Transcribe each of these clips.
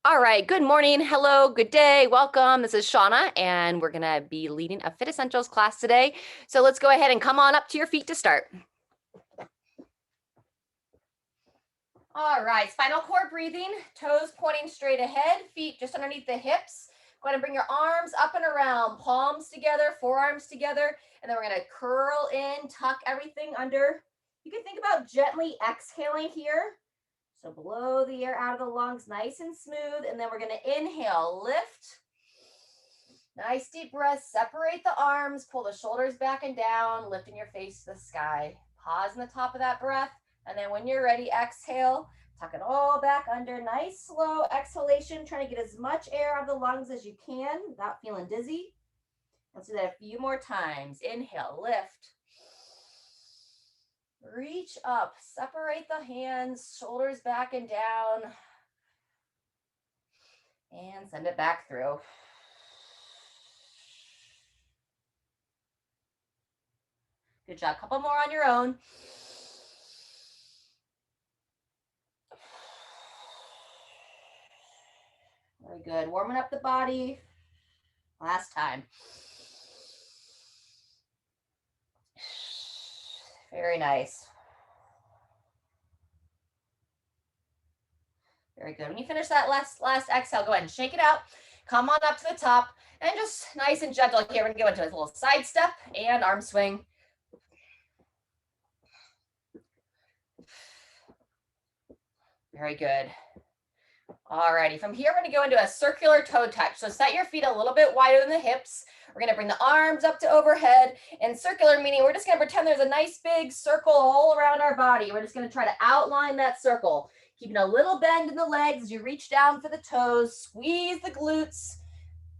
All right, good morning, hello, good day, welcome. This is Shauna, and we're gonna be leading a Fit Essentials class today. So let's go ahead and come on up to your feet to start. All right, spinal cord breathing, toes pointing straight ahead, feet just underneath the hips. Go ahead and bring your arms up and around, palms together, forearms together, and then we're gonna curl in, tuck everything under. You can think about gently exhaling here. So blow the air out of the lungs nice and smooth, and then we're gonna inhale, lift. Nice deep breath, separate the arms, pull the shoulders back and down, lifting your face to the sky. Pause in the top of that breath, and then when you're ready, exhale, tuck it all back under. Nice slow exhalation, trying to get as much air out of the lungs as you can without feeling dizzy. Let's do that a few more times. Inhale, lift. Reach up, separate the hands, shoulders back and down, and send it back through. Good job. Couple more on your own. Very good. Warming up the body. Last time. Very nice. Very good. When you finish that last exhale, go ahead and shake it out. Come on up to the top and just nice and gentle here. We're going to go into a little side step and arm swing. Very good. Alrighty, from here, we're gonna go into a circular toe touch. So set your feet a little bit wider than the hips. We're gonna bring the arms up to overhead, and circular meaning we're just gonna pretend there's a nice big circle all around our body. We're just gonna try to outline that circle, keeping a little bend in the legs as you reach down for the toes, squeeze the glutes,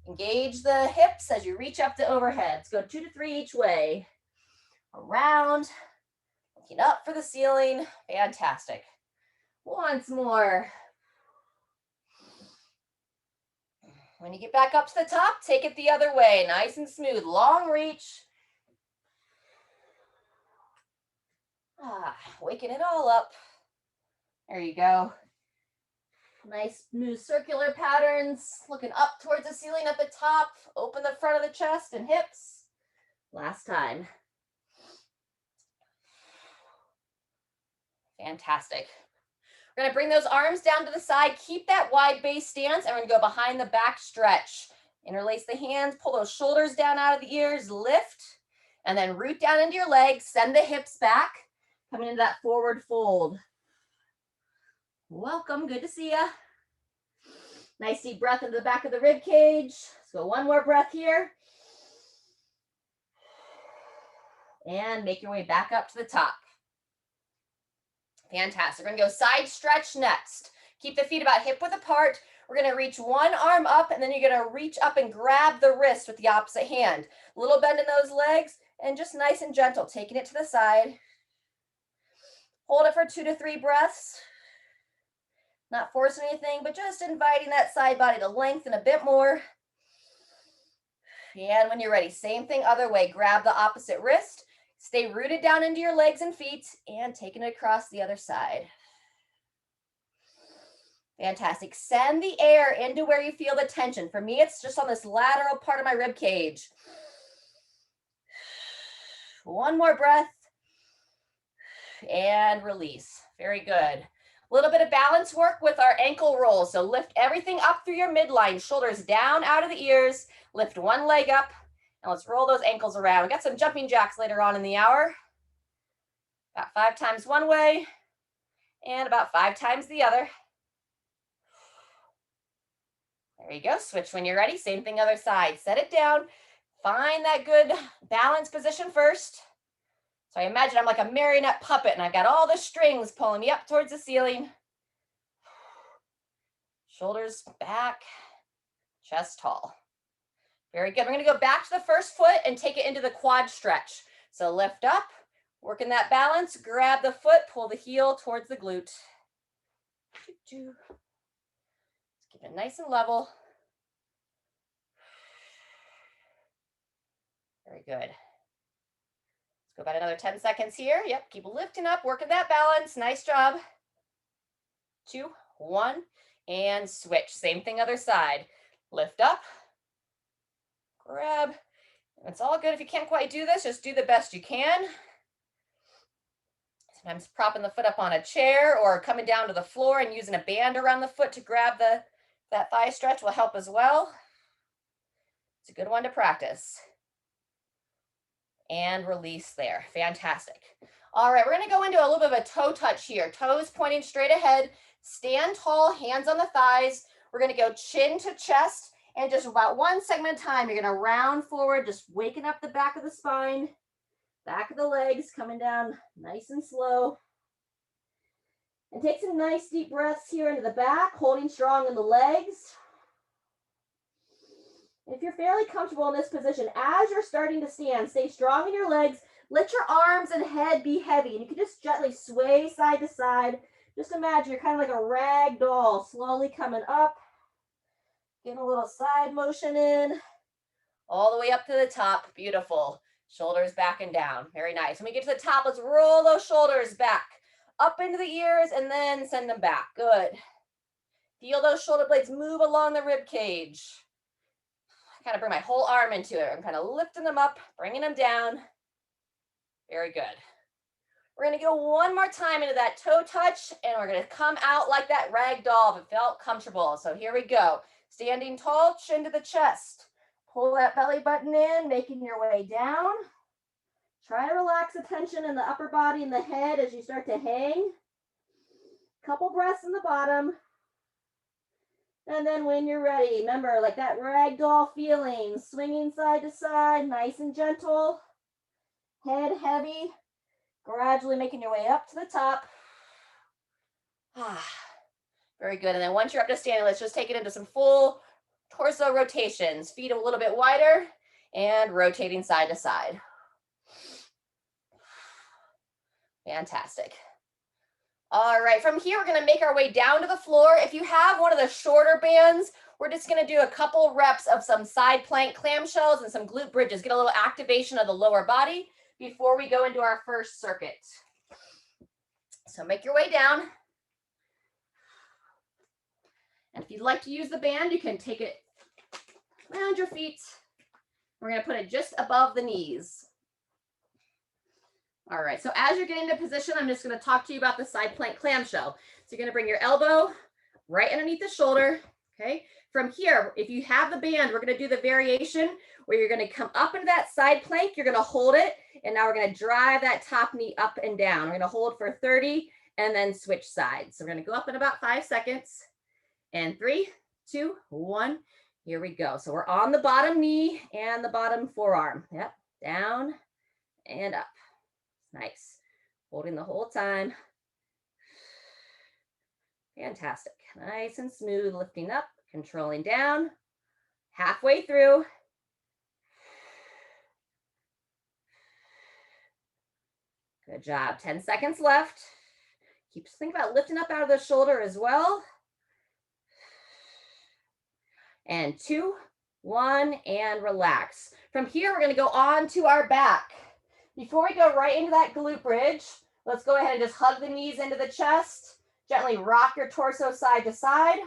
engage the hips as you reach up to overhead. Let's go 2 to 3 each way. Around, looking up for the ceiling. Fantastic. Once more. When you get back up to the top, take it the other way, nice and smooth, long reach. Waking it all up. There you go. Nice smooth circular patterns, looking up towards the ceiling at the top. Open the front of the chest and hips. Last time. Fantastic. We're gonna bring those arms down to the side, keep that wide base stance, and we're gonna go behind the back stretch. Interlace the hands, pull those shoulders down out of the ears, lift, and then root down into your legs, send the hips back, coming into that forward fold. Welcome, good to see ya. Nice deep breath into the back of the rib cage. Let's go one more breath here. And make your way back up to the top. Fantastic. We're gonna go side stretch next. Keep the feet about hip width apart. We're gonna reach one arm up, and then you're gonna reach up and grab the wrist with the opposite hand. A little bend in those legs, and just nice and gentle, taking it to the side. Hold it for 2 to 3 breaths. Not forcing anything, but just inviting that side body to lengthen a bit more. And when you're ready, same thing other way. Grab the opposite wrist. Stay rooted down into your legs and feet, and taking it across the other side. Fantastic. Send the air into where you feel the tension. For me, it's just on this lateral part of my rib cage. One more breath. And release. Very good. A little bit of balance work with our ankle rolls. So lift everything up through your midline, shoulders down out of the ears. Lift one leg up. And let's roll those ankles around. We got some jumping jacks later on in the hour. About 5 times one way and about 5 times the other. There you go. Switch when you're ready. Same thing other side. Set it down. Find that good balance position first. So I imagine I'm like a marionette puppet, and I've got all the strings pulling me up towards the ceiling. Shoulders back, chest tall. Very good. We're going to go back to the first foot and take it into the quad stretch. So lift up, working that balance, grab the foot, pull the heel towards the glute. Let's keep it nice and level. Very good. Let's go about another 10 seconds here. Yep, keep lifting up, working that balance. Nice job. 2, 1. and switch. Same thing other side. Lift up, grab. It's all good. If you can't quite do this, just do the best you can. Sometimes propping the foot up on a chair or coming down to the floor and using a band around the foot to grab that thigh stretch will help as well. It's a good one to practice. And release there. Fantastic. All right, we're going to go into a little bit of a toe touch here. Toes pointing straight ahead. Stand tall, hands on the thighs. We're going to go chin to chest, and just about one segment at a time, you're going to round forward, just waking up the back of the spine, back of the legs, coming down nice and slow. And take some nice deep breaths here into the back, holding strong in the legs. If you're fairly comfortable in this position, as you're starting to stand, stay strong in your legs. Let your arms and head be heavy. And you can just gently sway side to side. Just imagine you're kind of like a rag doll, slowly coming up. Getting a little side motion in. All the way up to the top. Beautiful. Shoulders back and down. Very nice. When we get to the top, let's roll those shoulders back. Up into the ears and then send them back. Good. Feel those shoulder blades move along the rib cage. Kind of bring my whole arm into it. I'm kind of lifting them up, bringing them down. Very good. We're going to go one more time into that toe touch, and we're going to come out like that rag doll if it felt comfortable. So here we go. Standing tall, chin to the chest. Pull that belly button in, making your way down. Try to relax the tension in the upper body and the head as you start to hang. Couple breaths in the bottom. And then when you're ready, remember, like that ragdoll feeling, swinging side to side, nice and gentle, head heavy, gradually making your way up to the top. Very good. And then once you're up to standing, let's just take it into some full torso rotations. Feet a little bit wider and rotating side to side. Fantastic. All right, from here, we're going to make our way down to the floor. If you have one of the shorter bands, we're just going to do a couple reps of some side plank clamshells and some glute bridges. Get a little activation of the lower body before we go into our first circuit. So make your way down. And if you'd like to use the band, you can take it around your feet. We're going to put it just above the knees. All right, so as you're getting into position, I'm just going to talk to you about the side plank clamshell. So you're going to bring your elbow right underneath the shoulder, okay? From here, if you have the band, we're going to do the variation where you're going to come up into that side plank, you're going to hold it, and now we're going to drive that top knee up and down. We're going to hold for 30 and then switch sides. So we're going to go up in about 5 seconds. And 3, 2, 1, here we go. So we're on the bottom knee and the bottom forearm. Yep, down and up. Nice. Holding the whole time. Fantastic. Nice and smooth, lifting up, controlling down. Halfway through. Good job. 10 seconds left. Keep thinking about lifting up out of the shoulder as well. And 2, 1, and relax. From here, we're going to go on to our back. Before we go right into that glute bridge, let's go ahead and just hug the knees into the chest. Gently rock your torso side to side.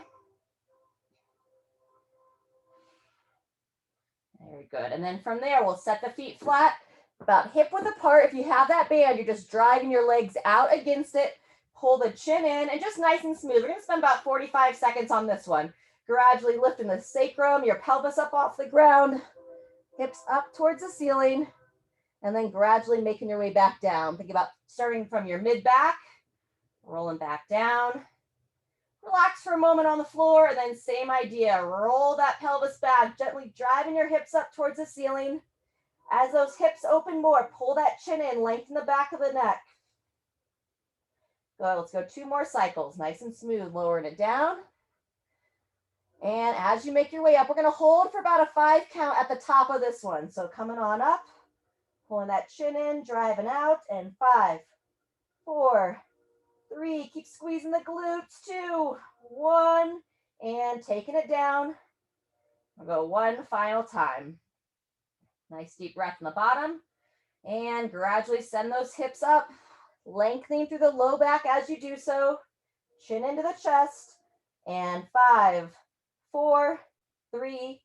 Very good. And then from there, we'll set the feet flat, about hip width apart. If you have that band, you're just driving your legs out against it. Pull the chin in and just nice and smooth. We're going to spend about 45 seconds on this one. Gradually lifting the sacrum, your pelvis up off the ground, hips up towards the ceiling. And then gradually making your way back down. Think about starting from your mid-back, rolling back down. Relax for a moment on the floor, and then same idea. Roll that pelvis back, gently driving your hips up towards the ceiling. As those hips open more, pull that chin in, lengthen the back of the neck. Good, let's go 2 more cycles. Nice and smooth, lowering it down. And as you make your way up, we're going to hold for about a 5 count at the top of this one. So coming on up. Pulling that chin in, driving out, and 5, 4, 3, keep squeezing the glutes, 2, 1, and taking it down. We'll go one final time. Nice deep breath in the bottom, and gradually send those hips up, lengthening through the low back as you do so, chin into the chest, And 5, 4, 3,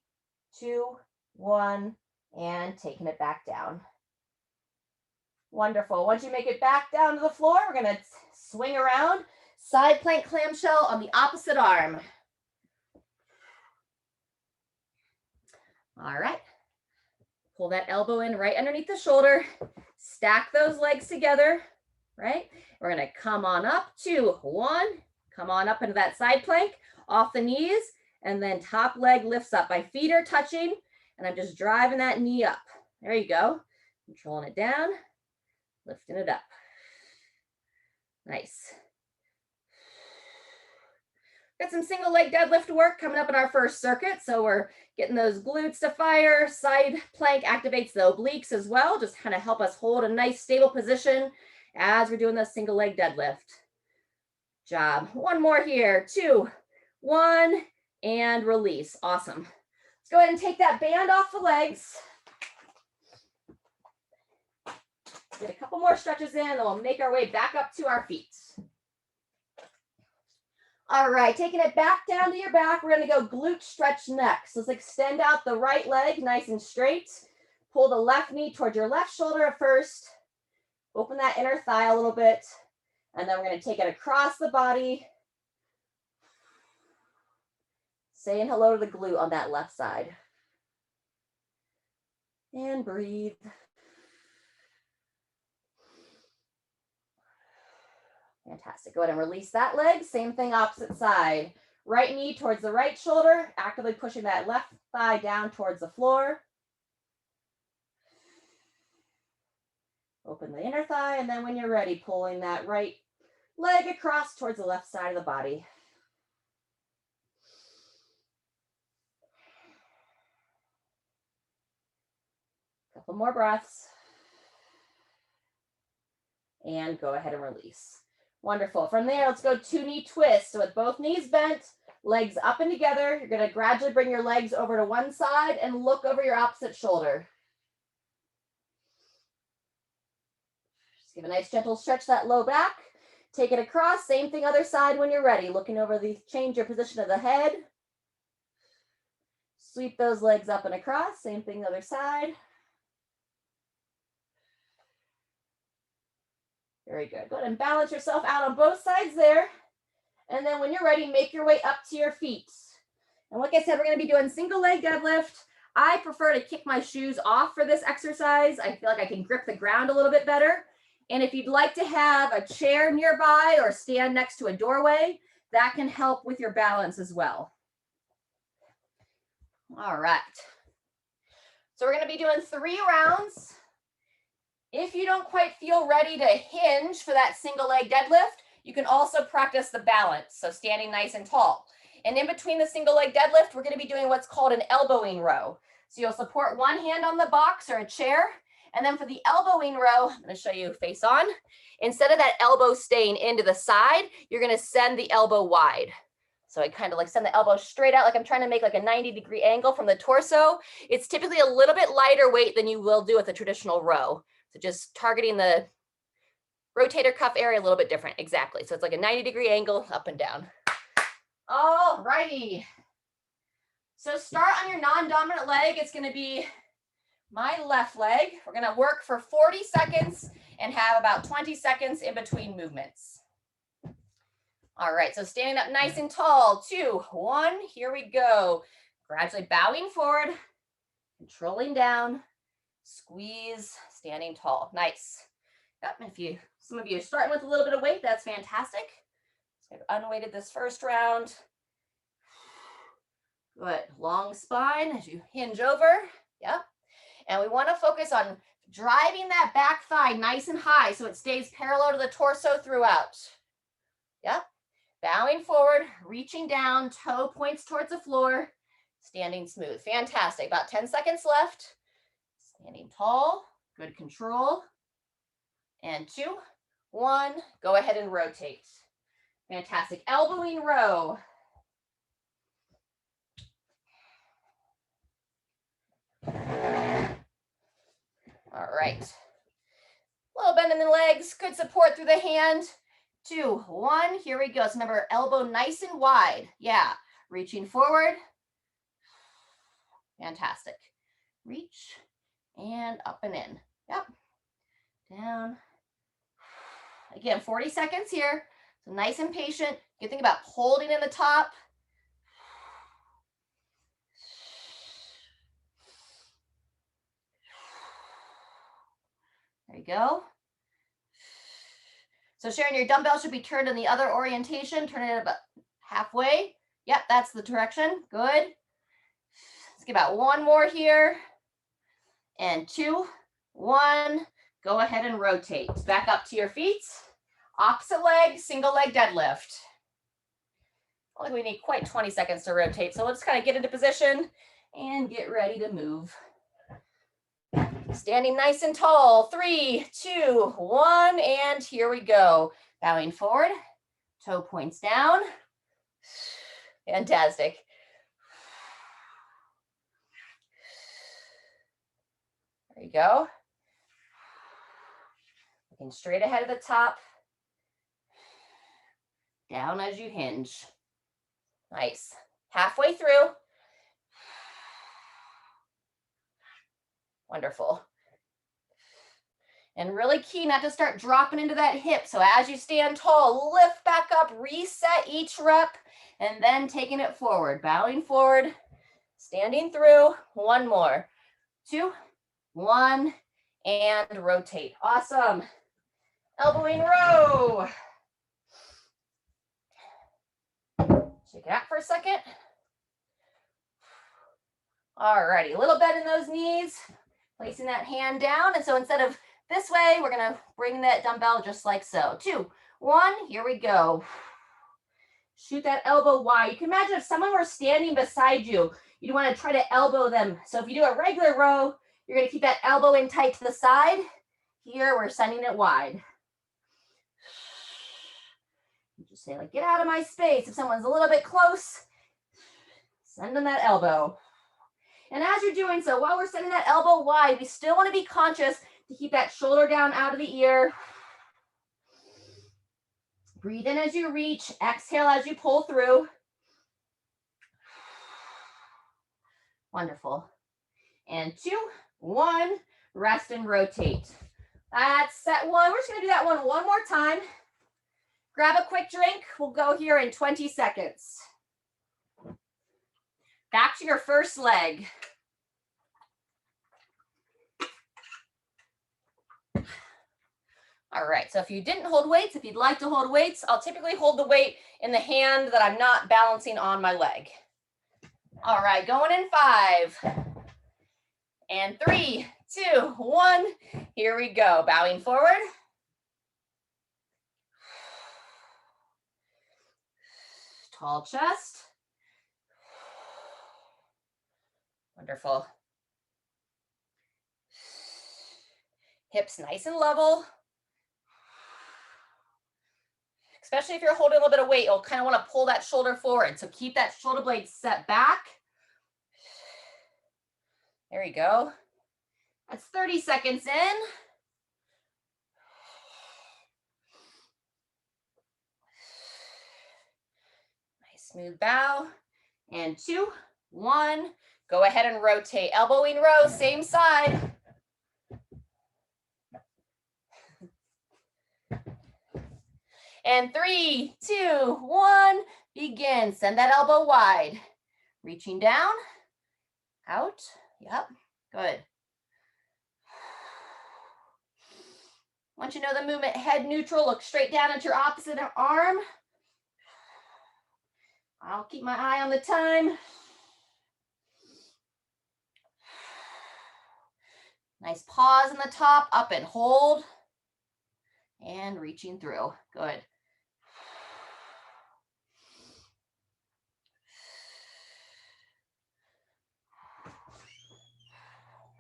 2, 1, and taking it back down. Wonderful. Once you make it back down to the floor, we're going to swing around, side plank clamshell on the opposite arm. All right. Pull that elbow in right underneath the shoulder. Stack those legs together, right? We're going to come on up, 2, 1. Come on up into that side plank, off the knees, and then top leg lifts up. My feet are touching, and I'm just driving that knee up. There you go. Controlling it down, lifting it up. Nice. Got some single leg deadlift work coming up in our first circuit. So we're getting those glutes to fire. Side plank activates the obliques as well. Just kind of help us hold a nice stable position as we're doing the single leg deadlift. Job. One more here. 2, 1, and release. Awesome. Let's go ahead and take that band off the legs. Get a couple more stretches in, and we'll make our way back up to our feet. All right, taking it back down to your back, we're going to go glute stretch next. Let's extend out the right leg nice and straight. Pull the left knee towards your left shoulder at first. Open that inner thigh a little bit. And then we're going to take it across the body. Saying hello to the glute on that left side. And breathe. Fantastic. Go ahead and release that leg. Same thing, opposite side. Right knee towards the right shoulder, actively pushing that left thigh down towards the floor. Open the inner thigh, and then when you're ready, pulling that right leg across towards the left side of the body. Couple more breaths. And go ahead and release. Wonderful. From there, let's go 2 knee twists. So with both knees bent, legs up and together, you're going to gradually bring your legs over to one side and look over your opposite shoulder. Just give a nice gentle stretch that low back. Take it across. Same thing other side when you're ready. Looking over the, change your position of the head. Sweep those legs up and across. Same thing the other side. Very good. Go ahead and balance yourself out on both sides there. And then when you're ready, make your way up to your feet. And like I said, we're going to be doing single leg deadlift. I prefer to kick my shoes off for this exercise. I feel like I can grip the ground a little bit better. And if you'd like to have a chair nearby or stand next to a doorway, that can help with your balance as well. All right. So we're going to be doing 3 rounds. If you don't quite feel ready to hinge for that single leg deadlift, you can also practice the balance, so standing nice and tall. And in between the single leg deadlift, we're going to be doing what's called an elbowing row. So you'll support one hand on the box or a chair, and then for the elbowing row, I'm going to show you face on. Instead of that elbow staying into the side, you're going to send the elbow wide. So I kind of like send the elbow straight out, like I'm trying to make like a 90-degree angle from the torso. It's typically a little bit lighter weight than you will do with a traditional row. So just targeting the rotator cuff area a little bit different. Exactly. So it's like a 90-degree angle up and down. All righty. So start on your non-dominant leg. It's going to be my left leg. We're going to work for 40 seconds and have about 20 seconds in between movements. All right. So standing up nice and tall. 2, 1. Here we go. Gradually bowing forward, controlling down. Squeeze, standing tall. Nice. Yep, if some of you are starting with a little bit of weight, that's fantastic. So I've unweighted this first round. Good. Long spine as you hinge over. Yep. And we want to focus on driving that back thigh nice and high so it stays parallel to the torso throughout. Yep. Bowing forward, reaching down, toe points towards the floor, standing smooth. Fantastic. About 10 seconds left. Standing tall, good control. And 2, 1, go ahead and rotate. Fantastic. Elbowing row. All right. Little bend in the legs, good support through the hand. 2, 1. Here we go. So remember, elbow nice and wide. Yeah, reaching forward. Fantastic. Reach and up and in. Yep. Down. Again, 40 seconds here. So nice and patient. Good thing about holding in the top. There you go. So Sharon, your dumbbell should be turned in the other orientation. Turn it about halfway. Yep, that's the direction. Good. Let's get about one more here. And 2, 1. Go ahead and rotate. Back up to your feet. Opposite leg, single leg deadlift. I don't think we need quite 20 seconds to rotate. So let's kind of get into position and get ready to move. Standing nice and tall. 3, 2, 1, and here we go. Bowing forward, toe points down. Fantastic. There you go. Looking straight ahead of the top. Down as you hinge. Nice. Halfway through. Wonderful. And really key not to start dropping into that hip. So as you stand tall, lift back up, reset each rep, and then taking it forward. Bowing forward, standing through. One more. 2, 1, and rotate. Awesome. Elbowing row. Shake it out for a second. All righty, a little bend in those knees, placing that hand down. And so instead of this way, we're gonna bring that dumbbell just like so. 2, 1, here we go. Shoot that elbow wide. You can imagine if someone were standing beside you, you'd wanna try to elbow them. So if you do a regular row, you're gonna keep that elbow in tight to the side. Here, we're sending it wide. Just say like, get out of my space. If someone's a little bit close, send them that elbow. And as you're doing so, while we're sending that elbow wide, we still want to be conscious to keep that shoulder down out of the ear. Breathe in as you reach, exhale as you pull through. Wonderful. And 2, 1, rest and rotate. That's set one. We're just going to do that one more time. Grab a quick drink. We'll go here in 20 seconds. Back to your first leg. All right, so if you didn't hold weights, if you'd like to hold weights, I'll typically hold the weight in the hand that I'm not balancing on my leg. All right, going in 5. And 3, 2, 1. Here we go. Bowing forward. Tall chest. Wonderful. Hips nice and level. Especially if you're holding a little bit of weight, you'll kind of want to pull that shoulder forward. So keep that shoulder blade set back. There you go. That's 30 seconds in. Nice smooth bow. And 2, 1. Go ahead and rotate. Elbowing row, same side. And 3, 2, 1. Begin. Send that elbow wide. Reaching down. Out. Yep. Good. Once you know the movement, head neutral, look straight down at your opposite arm. I'll keep my eye on the time. Nice pause in the top, up and hold. And reaching through. Good.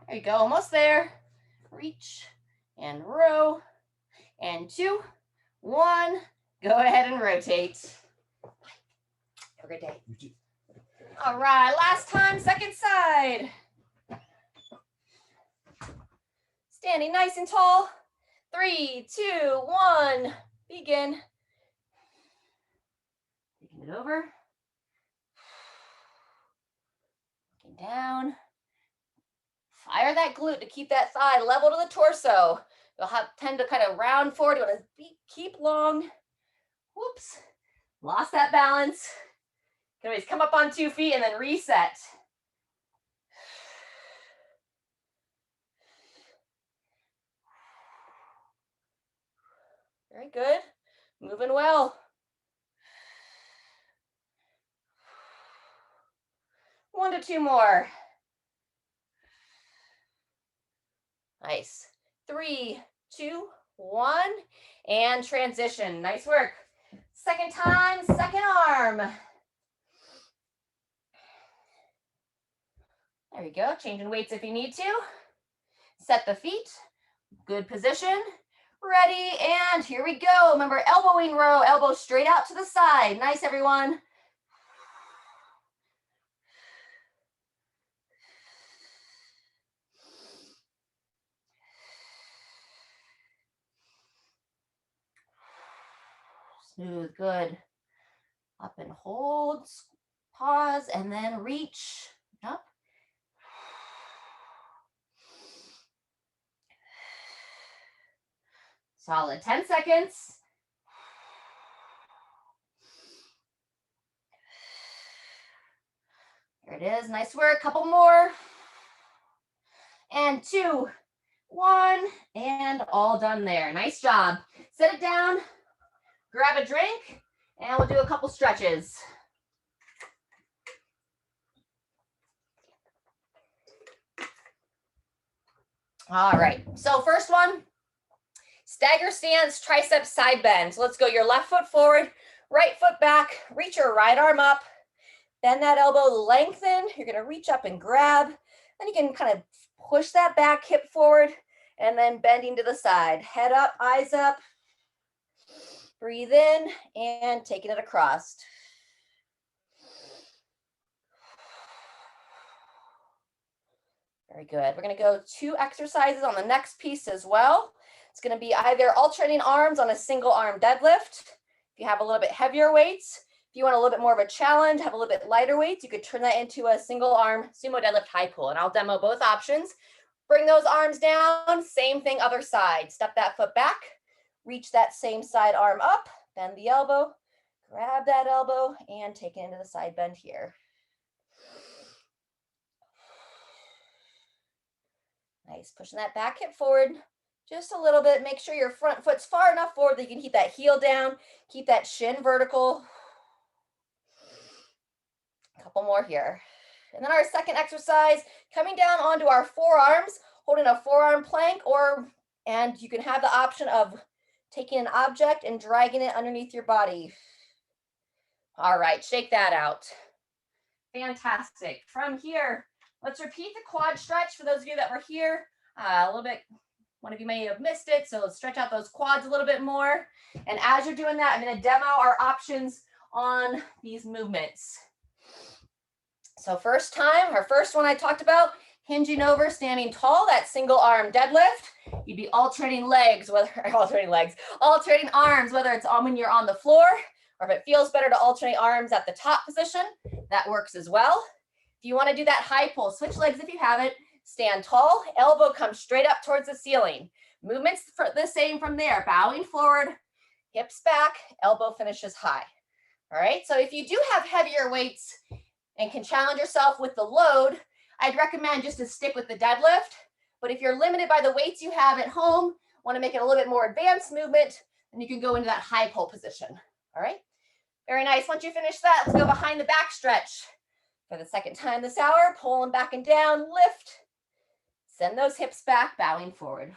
There you go, almost there. Reach and row. And 2, 1. Go ahead and rotate. Have a great day. All right, last time, second side. Standing nice and tall. 3, 2, 1. Begin. Scoot over. Looking down. Fire that glute to keep that thigh level to the torso. You'll tend to kind of round forward. You want to keep long. Whoops. Lost that balance. You can always come up on 2 feet and then reset. Very good. Moving well. 1 to 2 more. Nice. 3, 2, 1, and transition. Nice work. Second time, second arm. There you go. Changing weights if you need to. Set the feet. Good position. Ready, and here we go. Remember, elbowing row, elbow straight out to the side. Nice, everyone. Smooth, good. Up and hold, pause, and then reach up. Solid, 10 seconds. There it is, nice work, couple more. And 2, 1, and all done there. Nice job. Set it down, grab a drink, and we'll do a couple stretches. All right, so first one, stagger stance, tricep side bend. So let's go your left foot forward, right foot back, reach your right arm up, bend that elbow, lengthen. You're gonna reach up and grab. Then you can kind of push that back hip forward and then bending to the side. Head up, eyes up. Breathe in and taking it across. Very good. We're gonna go 2 exercises on the next piece as well. It's gonna be either alternating arms on a single arm deadlift. If you have a little bit heavier weights, if you want a little bit more of a challenge, have a little bit lighter weights, you could turn that into a single arm Sumo Deadlift High Pull, and I'll demo both options. Bring those arms down, same thing other side. Step that foot back, reach that same side arm up, bend the elbow, grab that elbow, and take it into the side bend here. Nice, pushing that back hip forward just a little bit. Make sure your front foot's far enough forward that you can keep that heel down, keep that shin vertical. A couple more here. And then our second exercise, coming down onto our forearms, holding a forearm plank, and you can have the option of taking an object and dragging it underneath your body. All right, shake that out. Fantastic. From here, let's repeat the quad stretch for those of you that were here a little bit. One of you may have missed it, so let's stretch out those quads a little bit more. And as you're doing that, I'm going to demo our options on these movements. So first time, our first one I talked about, hinging over, standing tall, that single arm deadlift. You'd be alternating alternating arms, whether it's on when you're on the floor, or if it feels better to alternate arms at the top position, that works as well. If you want to do that high pull, switch legs if you have it. Stand tall, elbow comes straight up towards the ceiling. Movements for the same from there, bowing forward, hips back, elbow finishes high. All right, so if you do have heavier weights and can challenge yourself with the load, I'd recommend just to stick with the deadlift. But if you're limited by the weights you have at home, want to make it a little bit more advanced movement, then you can go into that high pull position. All right, very nice. Once you finish that, let's go behind the back stretch. For the second time this hour, pulling back and down, lift. Send those hips back, bowing forward.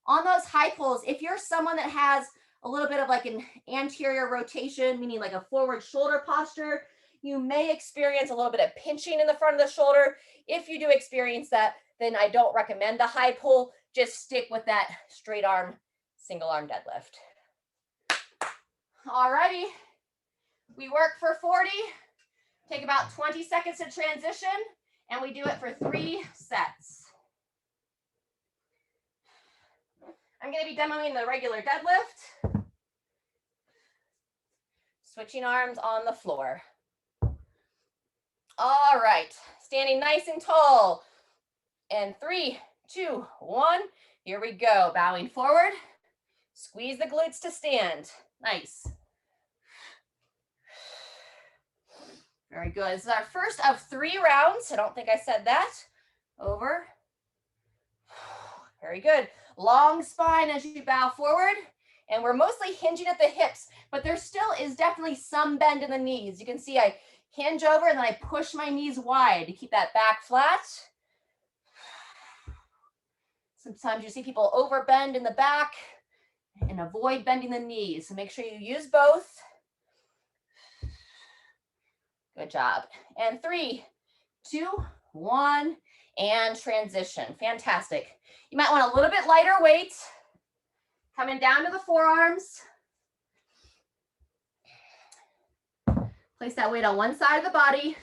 On those high pulls, if you're someone that has a little bit of like an anterior rotation, meaning like a forward shoulder posture, you may experience a little bit of pinching in the front of the shoulder. If you do experience that, then I don't recommend the high pull. Just stick with that straight arm, single arm deadlift. Alrighty, we work for 40, take about 20 seconds to transition, and we do it for 3 sets. I'm going to be demoing the regular deadlift. Switching arms on the floor. All right, standing nice and tall. And 3, 2, 1. Here we go. Bowing forward. Squeeze the glutes to stand. Nice. Very good. This is our first of 3 rounds. I don't think I said that. Over. Very good. Long spine as you bow forward. And we're mostly hinging at the hips, but there still is definitely some bend in the knees. You can see I hinge over and then I push my knees wide to keep that back flat. Sometimes you see people overbend in the back and avoid bending the knees. So make sure you use both. Good job. And 3, 2, 1, and transition. Fantastic. You might want a little bit lighter weight. Coming down to the forearms. Place that weight on one side of the body.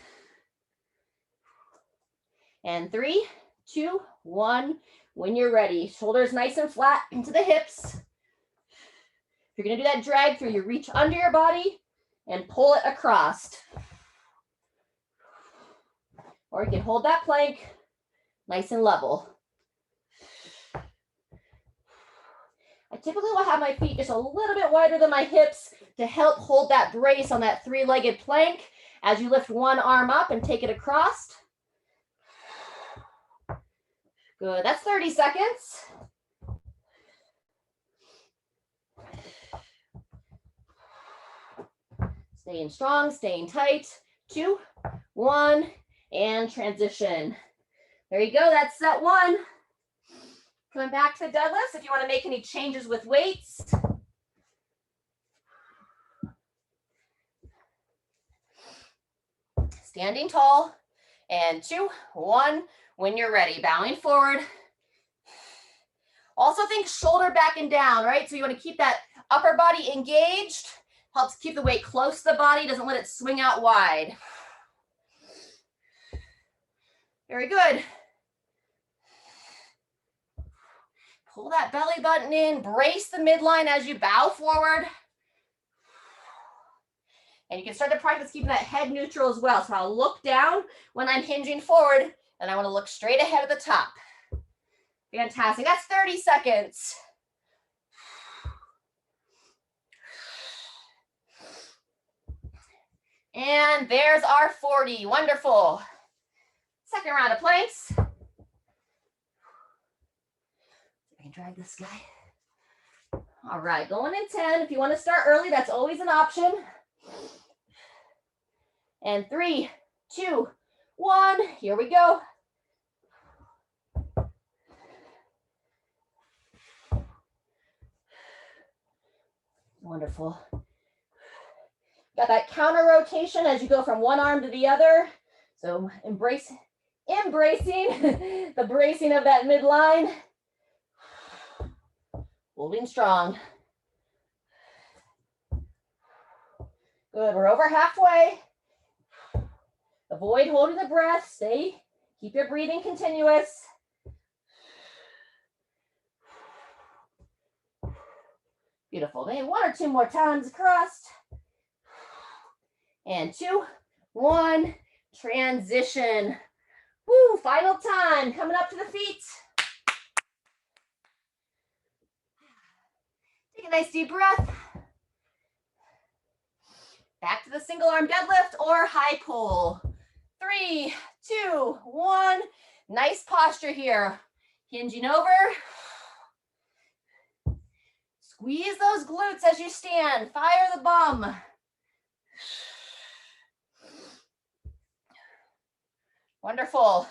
And 3, 2, 1. When you're ready, shoulders nice and flat into the hips. If you're going to do that drag through, you reach under your body and pull it across. Or you can hold that plank nice and level. I typically will have my feet just a little bit wider than my hips to help hold that brace on that 3-legged plank as you lift one arm up and take it across. Good, that's 30 seconds. Staying strong, staying tight. 2, 1, and transition. There you go, that's set 1. Coming back to the deadlifts, if you want to make any changes with weights. Standing tall, and 2, 1, when you're ready, bowing forward. Also think shoulder back and down, right? So you want to keep that upper body engaged, helps keep the weight close to the body, doesn't let it swing out wide. Very good. Pull that belly button in, brace the midline as you bow forward. And you can start to practice keeping that head neutral as well. So I'll look down when I'm hinging forward, and I want to look straight ahead at the top. Fantastic. That's 30 seconds. And there's our 40. Wonderful. Second round of planks. I can drag this guy. All right, going in 10. If you want to start early, that's always an option. And 3, 2, 1. Here we go. Wonderful. Got that counter rotation as you go from one arm to the other. So embracing the bracing of that midline. Holding strong. Good, we're over halfway. Avoid holding the breath. Keep your breathing continuous. Beautiful. Maybe 1 or 2 more times across. And 2, 1, transition. Woo, final time. Coming up to the feet. Take a nice deep breath. Back to the single arm deadlift or high pull. 3, 2, 1. Nice posture here. Hinging over. Squeeze those glutes as you stand. Fire the bum. Wonderful.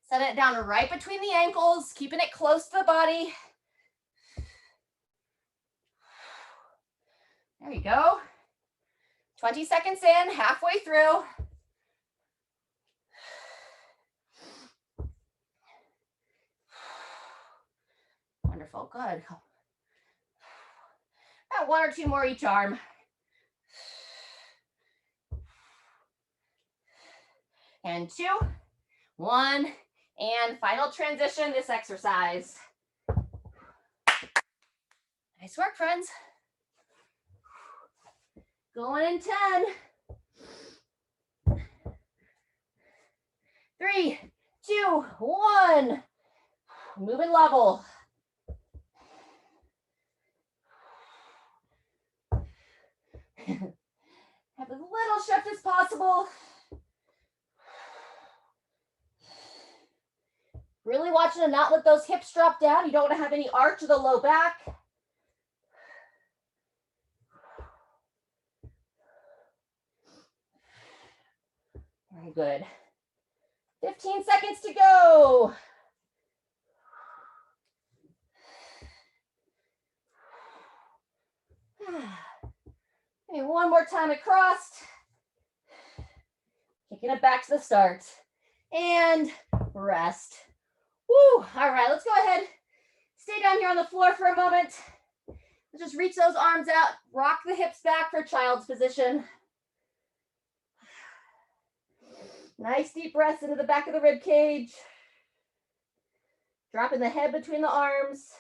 Set it down right between the ankles, keeping it close to the body. There you go. 20 seconds in, halfway through. Wonderful, good. About 1 or 2 more each arm. And 2, 1, and final transition this exercise. Nice work, friends. Going in 10. 3, 2, 1. Moving level. Have as little shift as possible. Really watching to not let those hips drop down. You don't want to have any arch of the low back. Very good. 15 seconds to go. Okay, one more time across. Kicking it back to the start. And rest. Woo! All right, let's go ahead. Stay down here on the floor for a moment. Let's just reach those arms out. Rock the hips back for child's position. Nice deep breaths into the back of the rib cage. Dropping the head between the arms.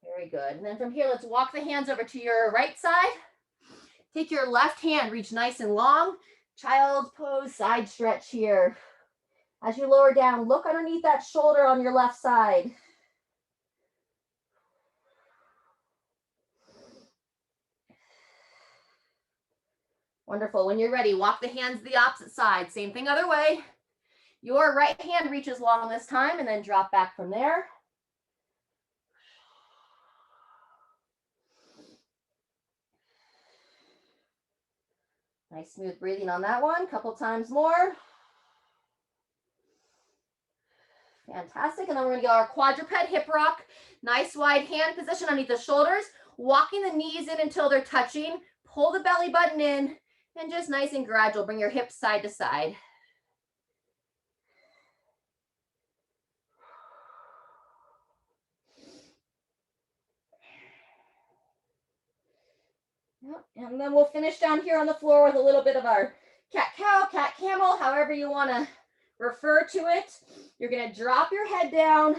Very good. And then from here, let's walk the hands over to your right side. Take your left hand, reach nice and long. Child's pose, side stretch here. As you lower down, look underneath that shoulder on your left side. Wonderful. When you're ready, walk the hands to the opposite side. Same thing other way. Your right hand reaches long this time and then drop back from there. Nice smooth breathing on that one. Couple times more. Fantastic. And then we're going to get our quadruped hip rock. Nice wide hand position underneath the shoulders. Walking the knees in until they're touching. Pull the belly button in. And just nice and gradual. Bring your hips side to side. Yep. And then we'll finish down here on the floor with a little bit of our cat-cow, cat-camel, however you want to refer to it. You're going to drop your head down,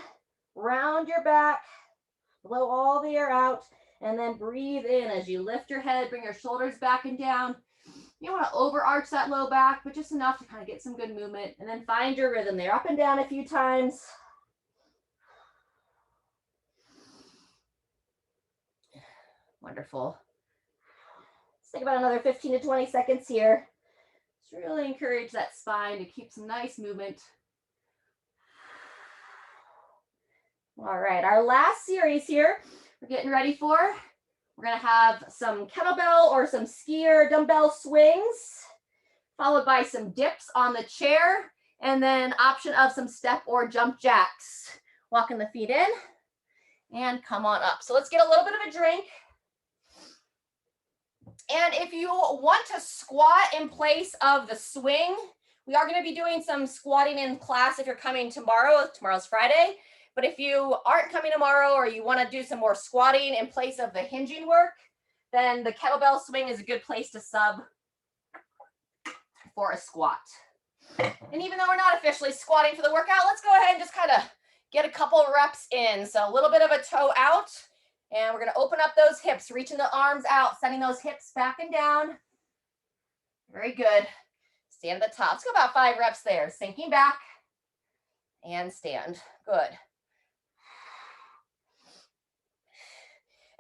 round your back, blow all the air out, and then breathe in as you lift your head, bring your shoulders back and down. You don't want to overarch that low back, but just enough to kind of get some good movement. And then find your rhythm there, up and down a few times. Wonderful. Let's take about another 15 to 20 seconds here. Just really encourage that spine to keep some nice movement. All right, our last series here, we're getting ready for. We're going to have some kettlebell or some skier dumbbell swings, followed by some dips on the chair, and then option of some step or jump jacks. Walking the feet in and come on up. So let's get a little bit of a drink. And if you want to squat in place of the swing, we are going to be doing some squatting in class if you're coming tomorrow. Tomorrow's Friday. But if you aren't coming tomorrow or you want to do some more squatting in place of the hinging work, then the kettlebell swing is a good place to sub for a squat. And even though we're not officially squatting for the workout, let's go ahead and just kind of get a couple reps in. So a little bit of a toe out, and we're going to open up those hips, reaching the arms out, sending those hips back and down. Very good. Stand at the top. Let's go about 5 reps there. Sinking back and stand. Good.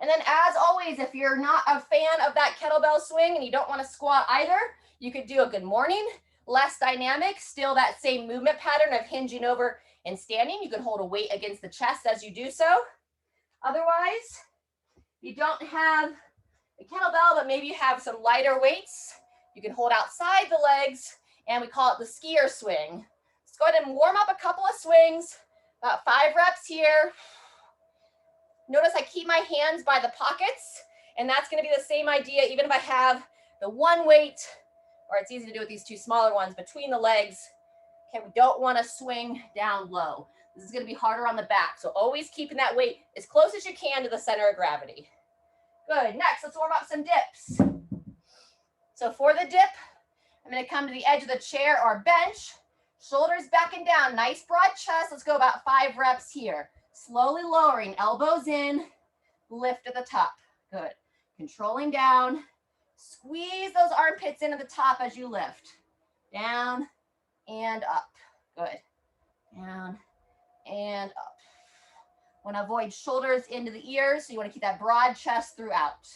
And then as always, if you're not a fan of that kettlebell swing and you don't want to squat either, you could do a good morning, less dynamic, still that same movement pattern of hinging over and standing. You can hold a weight against the chest as you do so. Otherwise, you don't have a kettlebell, but maybe you have some lighter weights. You can hold outside the legs, and we call it the skier swing. Let's go ahead and warm up a couple of swings, about 5 reps here. Notice I keep my hands by the pockets, and that's going to be the same idea even if I have the one weight, or it's easy to do with these 2 smaller ones, between the legs. Okay, we don't want to swing down low. This is going to be harder on the back, so always keeping that weight as close as you can to the center of gravity. Good. Next, let's warm up some dips. So for the dip, I'm going to come to the edge of the chair or bench, shoulders back and down, nice broad chest. Let's go about 5 reps here. Slowly lowering, elbows in, lift at the top. Good. Controlling down. Squeeze those armpits into the top as you lift. Down and up. Good. Down and up. Want to avoid shoulders into the ears, so you want to keep that broad chest throughout.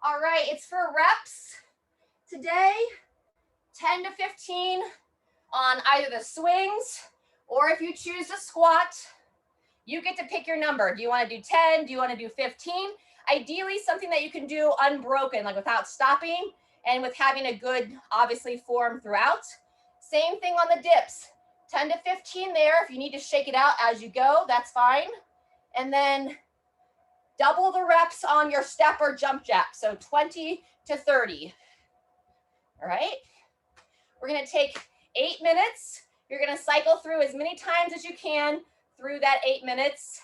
All right, it's for reps. Today, 10 to 15 on either the swings, or if you choose to squat, you get to pick your number. Do you want to do 10? Do you want to do 15? Ideally, something that you can do unbroken, like without stopping and with having a good, obviously, form throughout. Same thing on the dips. 10 to 15 there. If you need to shake it out as you go, that's fine. And then double the reps on your step or jump jack. So 20 to 30. All right. We're going to take 8 minutes. You're going to cycle through as many times as you can through that 8 minutes.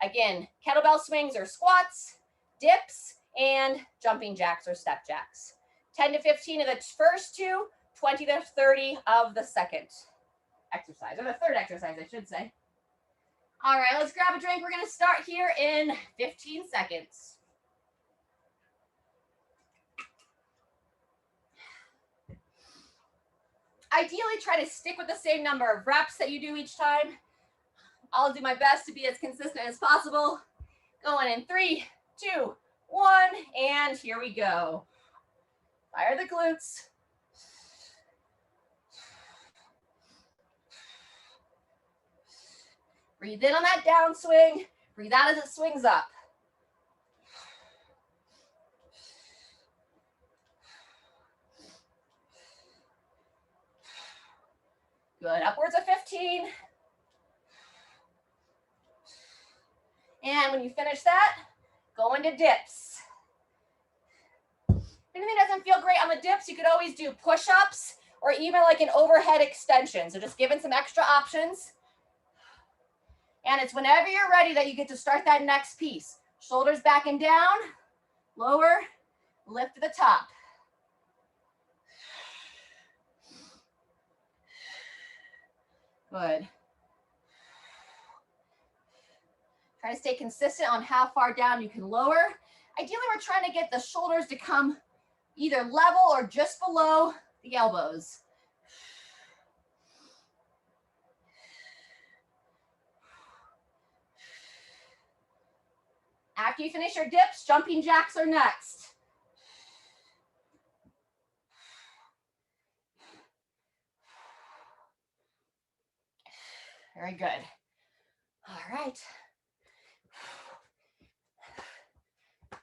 Again, kettlebell swings or squats, dips, and jumping jacks or step jacks. 10 to 15 of the first two, 20 to 30 of the second exercise, or the third exercise, I should say. All right, let's grab a drink. We're going to start here in 15 seconds. Ideally, try to stick with the same number of reps that you do each time. I'll do my best to be as consistent as possible. Going in 3, 2, 1, and here we go. Fire the glutes. Breathe in on that downswing. Breathe out as it swings up. Good, upwards of 15. And when you finish that, go into dips. If anything doesn't feel great on the dips, you could always do push-ups or even like an overhead extension. So just giving some extra options. And it's whenever you're ready that you get to start that next piece. Shoulders back and down, lower, lift to the top. Good. Try to stay consistent on how far down you can lower. Ideally, we're trying to get the shoulders to come either level or just below the elbows. After you finish your dips, jumping jacks are next. Very good. All right.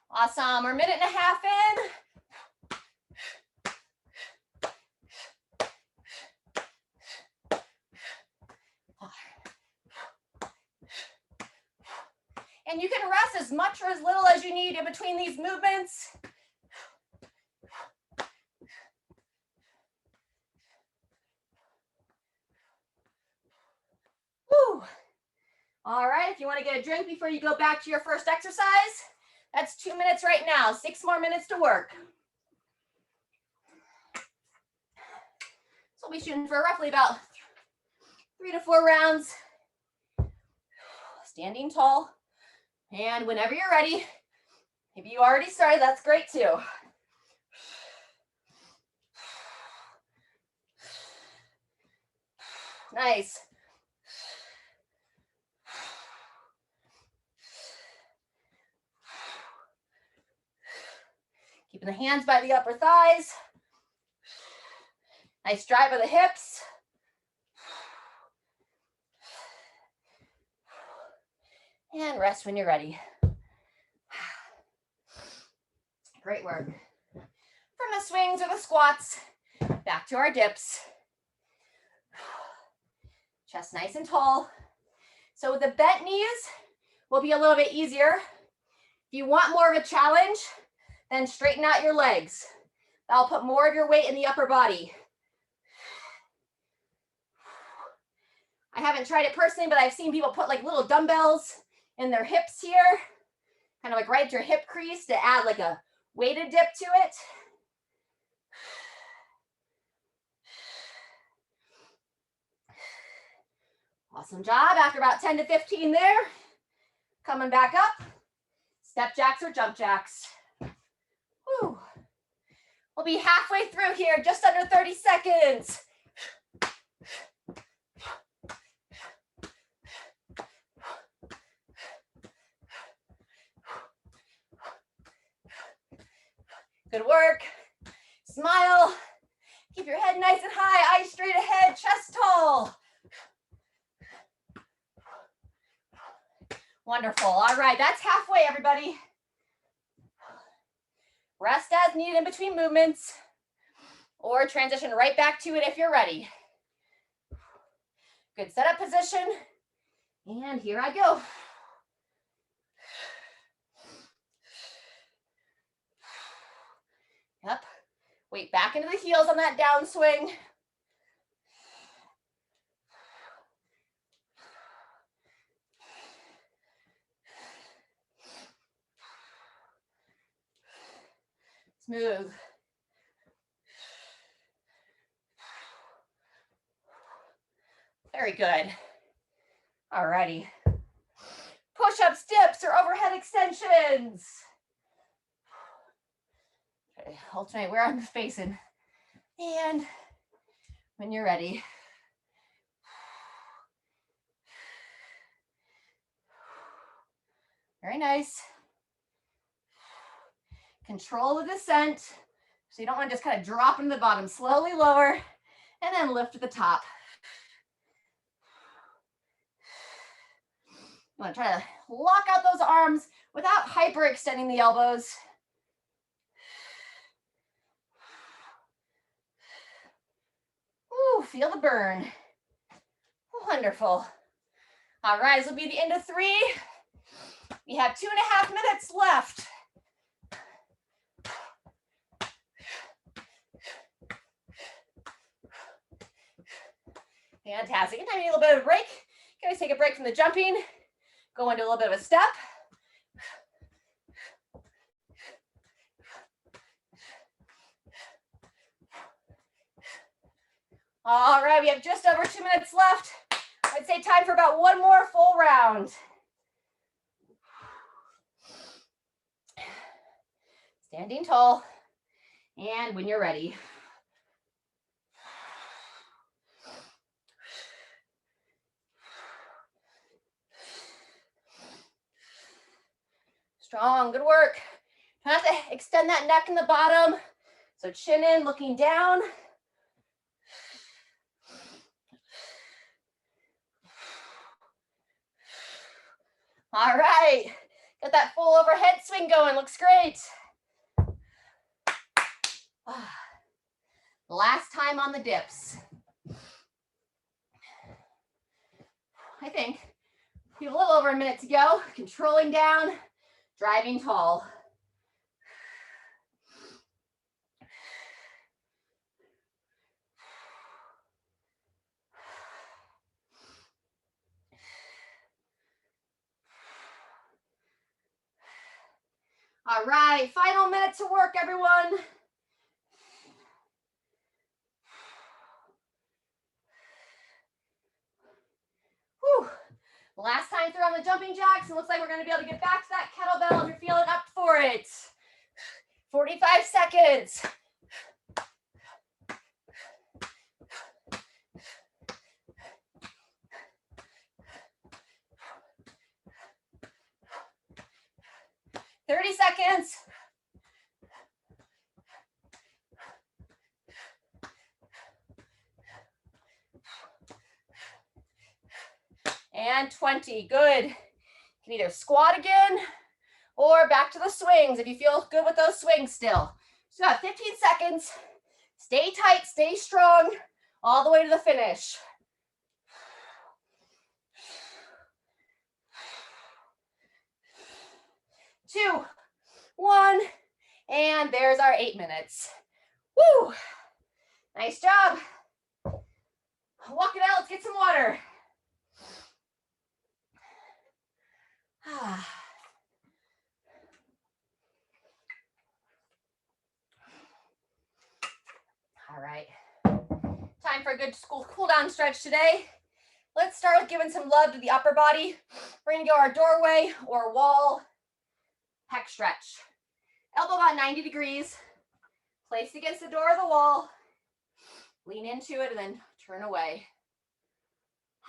Awesome. We're a minute and a half in. And you can rest as much or as little as you need in between these movements. Woo. All right, if you want to get a drink before you go back to your first exercise, that's 2 minutes right now, 6 more minutes to work. So we'll be shooting for roughly about 3 to 4 rounds. Standing tall. And whenever you're ready, if you already started, that's great too. Nice. Keeping the hands by the upper thighs. Nice drive of the hips. And rest when you're ready. Great work. From the swings or the squats, back to our dips. Chest nice and tall. So with the bent knees, will be a little bit easier. If you want more of a challenge, then straighten out your legs. That'll put more of your weight in the upper body. I haven't tried it personally, but I've seen people put like little dumbbells in their hips here, kind of like right at your hip crease to add like a weighted dip to it. Awesome job. After about 10 to 15 there, coming back up, step jacks or jump jacks. Whew. We'll be halfway through here, just under 30 seconds. Good work. Smile. Keep your head nice and high, eyes straight ahead, chest tall. Wonderful. All right, that's halfway, everybody. Rest as needed in between movements, or transition right back to it if you're ready. Good setup position. And here I go. Yep. Weight back into the heels on that downswing. Smooth. Very good. All righty. Push-ups, dips, or overhead extensions. Okay, alternate where I'm facing. And when you're ready. Very nice. Control the descent. So you don't want to just kind of drop into the bottom. Slowly lower and then lift at the top. You want to try to lock out those arms without hyperextending the elbows. Ooh, feel the burn. Wonderful. All right, this will be the end of 3. We have 2.5 minutes left. Fantastic. Anytime you need a little bit of a break, you guys take a break from the jumping, go into a little bit of a step. All right, we have just over 2 minutes left. I'd say time for about one more full round. Standing tall, and when you're ready. Strong, good work. Try not to extend that neck in the bottom. So chin in, looking down. All right, got that full overhead swing going, looks great. Last time on the dips. I think we have a little over a minute to go. Controlling down, driving tall. All right, final minute to work, everyone. Whew. Last time through on the jumping jacks. It looks like we're going to be able to get back to that kettlebell if you're feeling up for it. 45 seconds. Seconds. And 20, good. You can either squat again or back to the swings if you feel good with those swings still. So 15 seconds, stay tight, stay strong, all the way to the finish. 2, 1, and there's our 8 minutes. Woo! Nice job. Walk it out, let's get some water. All right, time for a good cool down stretch today. Let's start with giving some love to the upper body. We're gonna go our doorway or wall pec stretch. Elbow about 90 degrees. Place against the door or the wall. Lean into it and then turn away.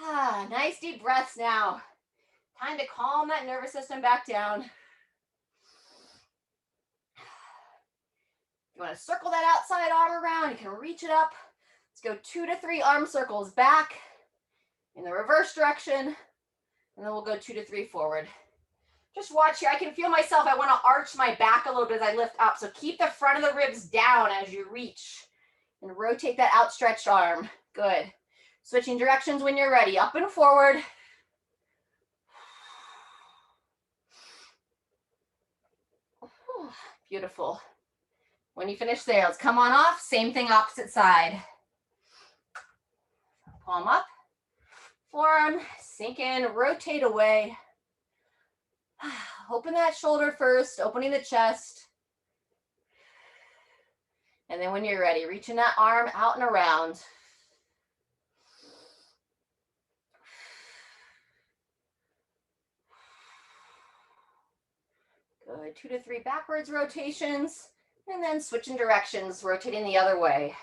Nice deep breaths now. Time to calm that nervous system back down. If you want to circle that outside arm around, you can reach it up. Let's go 2 to 3 arm circles back in the reverse direction, and then we'll go 2 to 3 forward. Just watch here. I can feel myself. I want to arch my back a little bit as I lift up. So keep the front of the ribs down as you reach and rotate that outstretched arm. Good. Switching directions when you're ready. Up and forward. Beautiful. When you finish there, let's come on off. Same thing, opposite side. Palm up. Forearm, sink in, rotate away. Open that shoulder first, opening the chest. And then when you're ready, reaching that arm out and around. Good, 2 to 3 backwards rotations, and then switching directions, rotating the other way.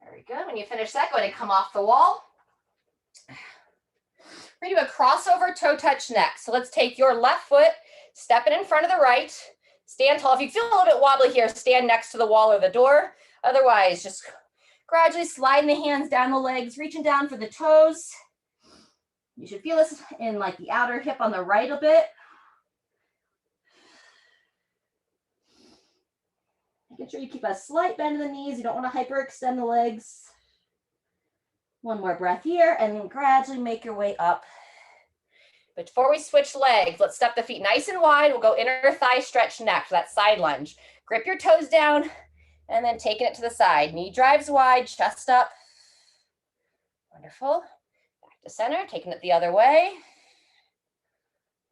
Very good. When you finish that, go ahead and come off the wall. We're gonna do a crossover toe touch next. So let's take your left foot, step it in front of the right, stand tall. If you feel a little bit wobbly here, stand next to the wall or the door. Otherwise, just gradually sliding the hands down the legs, reaching down for the toes. You should feel this in like the outer hip on the right a bit. Making sure you keep a slight bend in the knees. You don't want to hyperextend the legs. One more breath here, and then gradually make your way up. But before we switch legs, let's step the feet nice and wide. We'll go inner thigh stretch next, that side lunge. Grip your toes down, and then taking it to the side. Knee drives wide, chest up. Wonderful. Back to center, taking it the other way.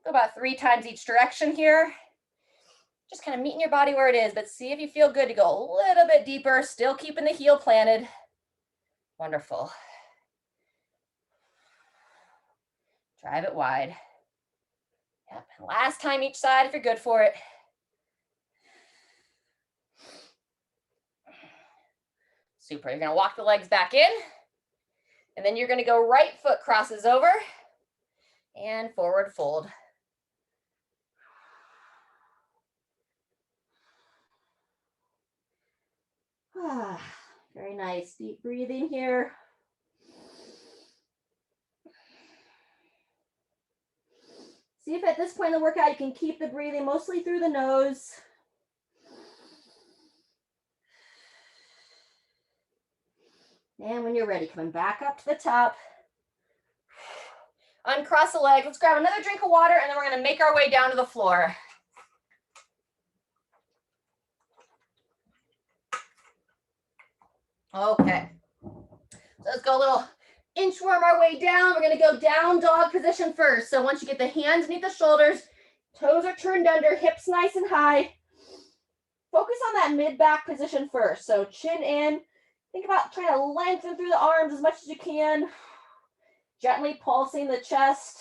Go about 3 times each direction here. Just kind of meeting your body where it is, but see if you feel good to go a little bit deeper, still keeping the heel planted. Wonderful. Drive it wide. Yep, and last time each side if you're good for it. Super, you're gonna walk the legs back in, and then you're gonna go right foot crosses over, and forward fold. Very nice, deep breathing here. See if at this point in the workout you can keep the breathing mostly through the nose. And when you're ready, coming back up to the top. Uncross the leg. Let's grab another drink of water, and then we're going to make our way down to the floor. Okay. So let's go a little inchworm our way down. We're going to go down dog position first. So once you get the hands beneath the shoulders, toes are turned under, hips nice and high. Focus on that mid-back position first. So chin in. Think about trying to lengthen through the arms as much as you can. Gently pulsing the chest.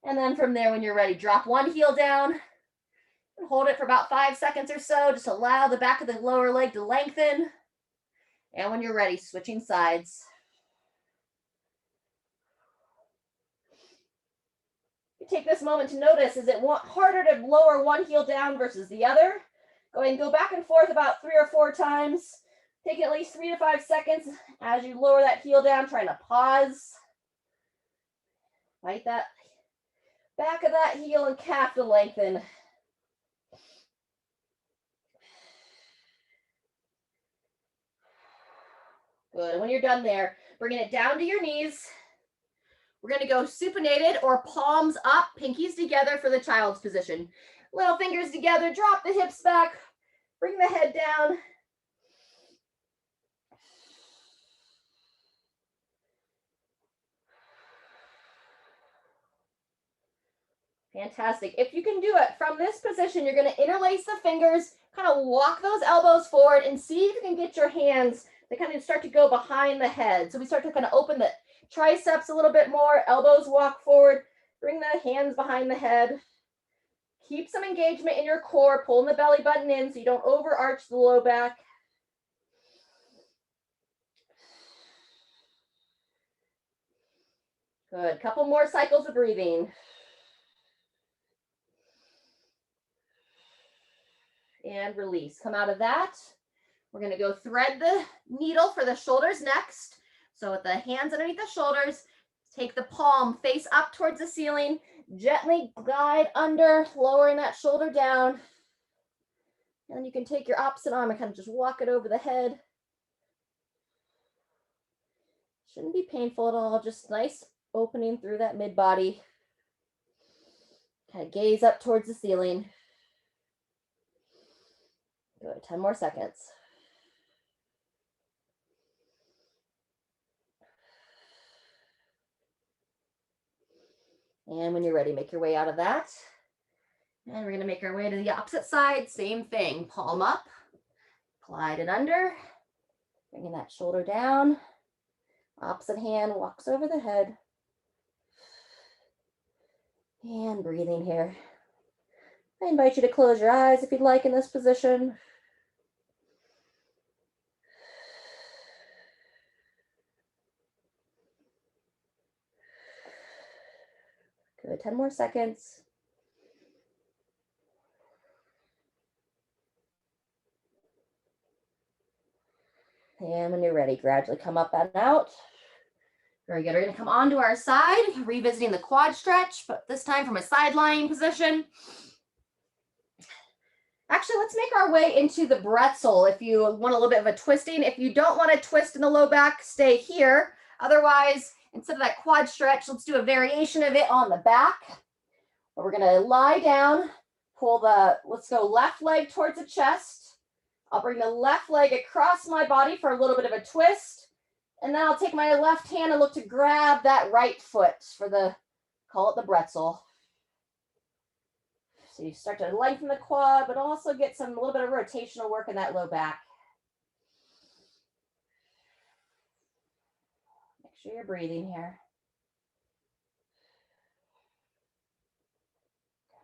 And then from there, when you're ready, drop one heel down and hold it for about 5 seconds or so. Just allow the back of the lower leg to lengthen. And when you're ready, switching sides. You take this moment to notice, is it harder to lower one heel down versus the other? Go ahead and go back and forth about 3 or 4 times. Take at least 3 to 5 seconds as you lower that heel down, trying to pause. Fight that back of that heel and calf to lengthen. Good. When you're done there, bringing it down to your knees. We're going to go supinated or palms up, pinkies together for the child's position. Little fingers together, drop the hips back, bring the head down. Fantastic. If you can do it from this position, you're going to interlace the fingers, kind of walk those elbows forward and see if you can get your hands to kind of start to go behind the head. So we start to kind of open the triceps a little bit more, elbows walk forward, bring the hands behind the head. Keep some engagement in your core, pulling the belly button in so you don't overarch the low back. Good, couple more cycles of breathing. And release, come out of that. We're gonna go thread the needle for the shoulders next. So with the hands underneath the shoulders, take the palm face up towards the ceiling, gently glide under, lowering that shoulder down. And then you can take your opposite arm and kind of just walk it over the head. Shouldn't be painful at all, just nice opening through that mid body. Kind of gaze up towards the ceiling. Good, 10 more seconds. And when you're ready, make your way out of that. And we're gonna make our way to the opposite side, same thing, palm up, glide it under, bringing that shoulder down, opposite hand walks over the head. And breathing here. I invite you to close your eyes if you'd like in this position. Good, 10 more seconds. And when you're ready, gradually come up and out. Very good. We're going to come onto our side, revisiting the quad stretch, but this time from a side lying position. Actually, let's make our way into the bretzel if you want a little bit of a twisting. If you don't want to twist in the low back, stay here. Otherwise, instead of that quad stretch, let's do a variation of it on the back. But we're going to lie down, let's go left leg towards the chest. I'll bring the left leg across my body for a little bit of a twist. And then I'll take my left hand and look to grab that right foot for call it the bretzel. So you start to lengthen the quad, but also get a little bit of rotational work in that low back. Make sure you're breathing here.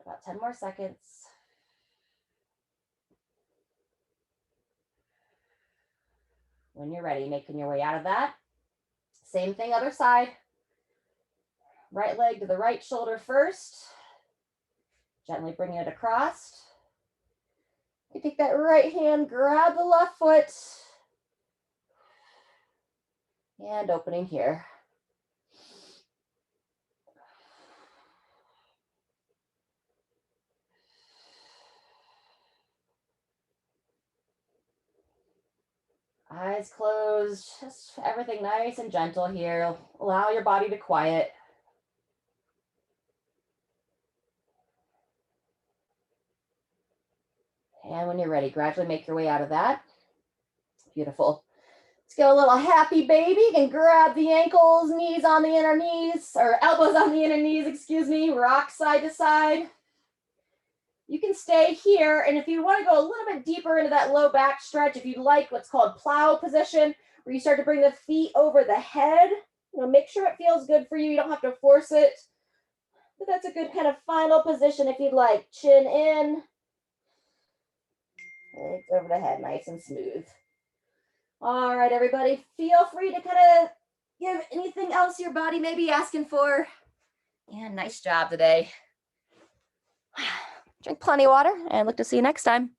Got about 10 more seconds. When you're ready, making your way out of that. Same thing, other side. Right leg to the right shoulder first. Gently bringing it across. You take that right hand, grab the left foot. And opening here. Eyes closed, just everything nice and gentle here. Allow your body to quiet. And when you're ready, gradually make your way out of that. Beautiful. Let's get a little happy baby. You can grab the ankles, knees on the inner knees, or elbows on the inner knees, excuse me. Rock side to side. You can stay here, and if you want to go a little bit deeper into that low back stretch, if you'd like what's called plow position, where you start to bring the feet over the head, make sure it feels good for you. You don't have to force it, but that's a good kind of final position if you'd like. Chin in, legs over the head, nice and smooth. All right, everybody, feel free to kind of give anything else your body may be asking for. And nice job today. Drink plenty of water and look to see you next time.